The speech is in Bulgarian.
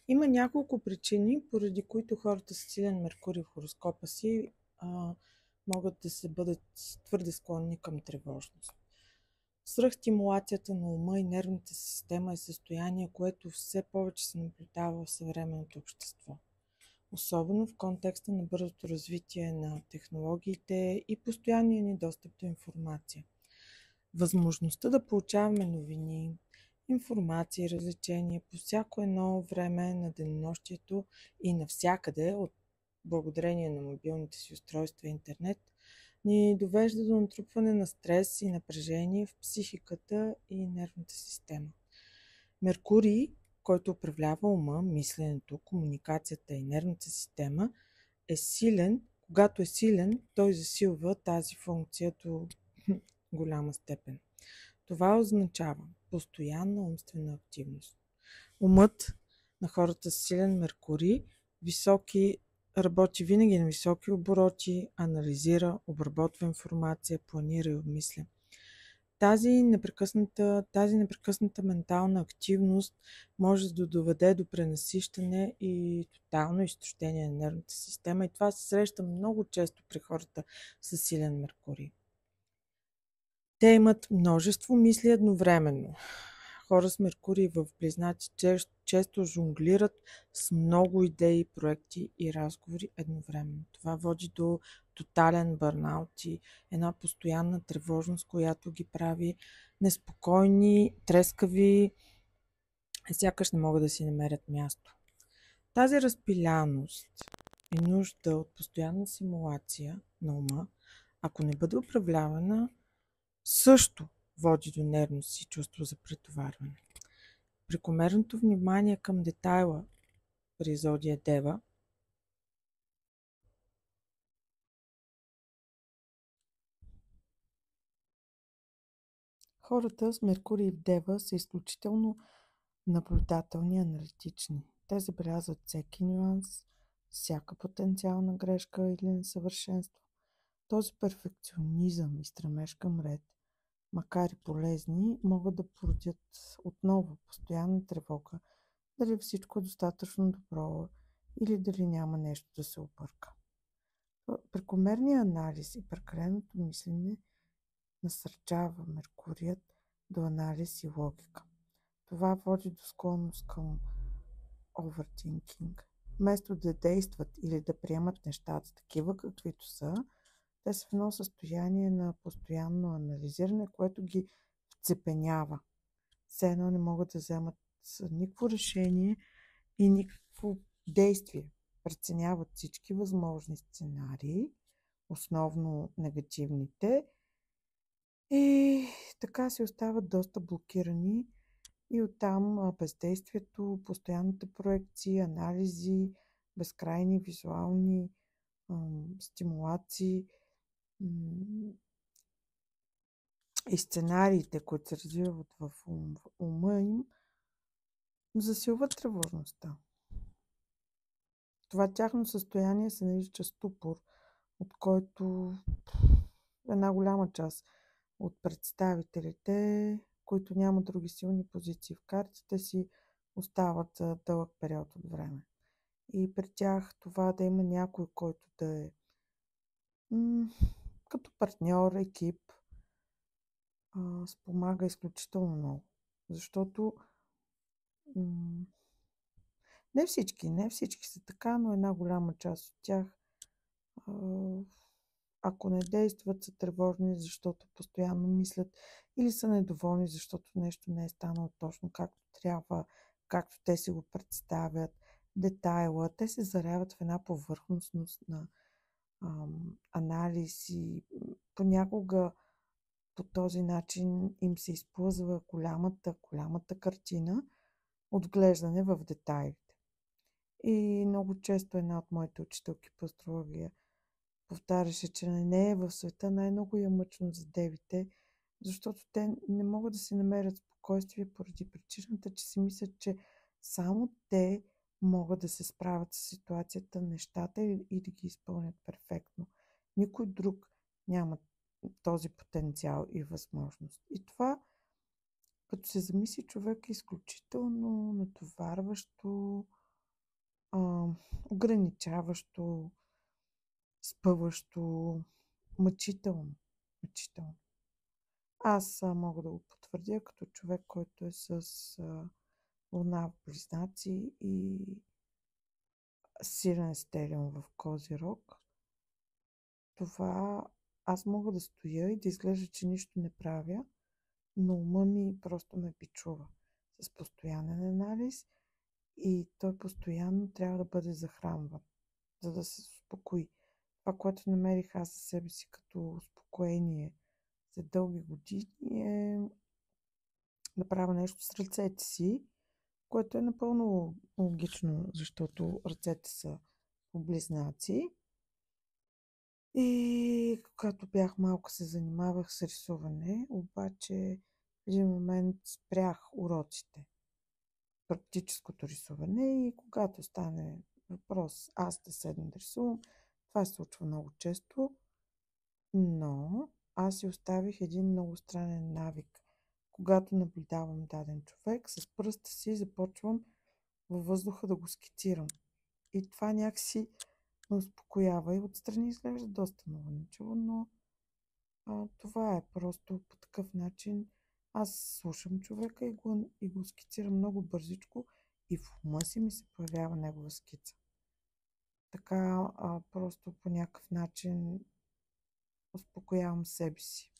Има няколко причини, поради които хората с силен Меркурий в хороскопа си могат да се бъдат твърде склонни към тревожност. Свръхстимулацията на ума и нервната система е състояние, което все повече се наблюдава в съвременното общество. Особено в контекста на бързото развитие на технологиите и постоянния ни достъп до информация. Възможността да получаваме новини, информация и развлечения по всяко едно време на денонощието и навсякъде, благодарение на мобилните си устройства и интернет, ни довежда до натрупване на стрес и напрежение в психиката и нервната система. Меркурий, който управлява ума, мисленето, комуникацията и нервната система, е силен. Когато е силен, той засилва тази функция до голяма степен. Това означава постоянна умствена активност. Умът на хората с силен Меркурий работи винаги на високи обороти, анализира, обработва информация, планира и обмисля. Тази непрекъсната ментална активност може да доведе до пренасищане и тотално изтощение на нервната система, и това се среща много често при хората с силен Меркурий. Те имат множество мисли едновременно. Хора с Меркурий в Близнаци често жонглират с много идеи, проекти и разговори едновременно. Това води до тотален бърнаут и една постоянна тревожност, която ги прави неспокойни, трескави, сякаш не могат да си намерят място. Тази разпиляност и нужда от постоянна симулация на ума, ако не бъде управлявана, също води до нервност и чувство за претоварване. Прекомерното внимание към детайла при зодия Дева хората с Меркурий в Дева са изключително наблюдателни и аналитични. Те забелязват всеки нюанс, всяка потенциална грешка или несъвършенство. Този перфекционизъм и стремеж към ред, макар и полезни, могат да породят отново постоянна тревога, дали всичко е достатъчно добро или дали няма нещо да се обърка. Прекомерният анализ и прекаленото мислене насърчава Меркурият до анализ и логика. Това води до склонност към overthinking. Вместо да действат или да приемат нещата такива каквито са, те са в едно състояние на постоянно анализиране, което ги вцепенява. Все едно не могат да вземат никакво решение и никакво действие. Преценяват всички възможни сценарии, основно негативните, и така се остават доста блокирани, и оттам бездействието, постоянните проекции, анализи, безкрайни визуални стимулации и сценариите, които се развиват в ума им, засилват тревожността. Това тяхно състояние се нарича ступор, от който една голяма част от представителите, които нямат други силни позиции в картите си, остават за дълъг период от време. И при тях това да има някой, който да е като партньор, екип, спомага изключително много. Защото не всички са така, но една голяма част от тях, ако не действат, са тревожни, защото постоянно мислят, или са недоволни, защото нещо не е станало точно както трябва, както те си го представят, детайла. Те се заряват в една повърхностност на анализ и понякога по този начин им се изплъзва голямата картина, отглеждане в детайлите. И много често една от моите учителки по астрология повтаряше, че не е в света най-много е мъчно за девите, защото те не могат да си намерят спокойствие поради причината, че си мислят, че само те могат да се справят с ситуацията, нещата и да ги изпълнят перфектно. Никой друг няма този потенциал и възможност. И това, като се замисли човек, е изключително натоварващо ограничаващо, спъващо, мъчително. Мъчително. Аз мога да го потвърдя като човек, който е с луна в Близнаци и силен стелион в Козирог. Това аз мога да стоя и да изглежда, че нищо не правя, но ума ми просто ме бичува с постоянен анализ и той постоянно трябва да бъде захранван, за да се успокои. Това, което намерих аз за себе си като успокоение за дълги години е да правя нещо с ръцете си, което е напълно логично, защото ръцете са по Близнаци. И когато бях малка се занимавах с рисуване, обаче в един момент спрях уроците, практическото рисуване и когато стане въпрос аз да седна да рисувам, това се случва много често, но аз си оставих един много странен навик. Когато наблюдавам даден човек, с пръста си започвам във въздуха да го скицирам. И това някакси ме успокоява и отстрани изглежда доста новеничево, но това е просто по такъв начин. Аз слушам човека и го скицирам много бързичко и в ума си ми се появява негова скица. Така просто по някакъв начин успокоявам себе си.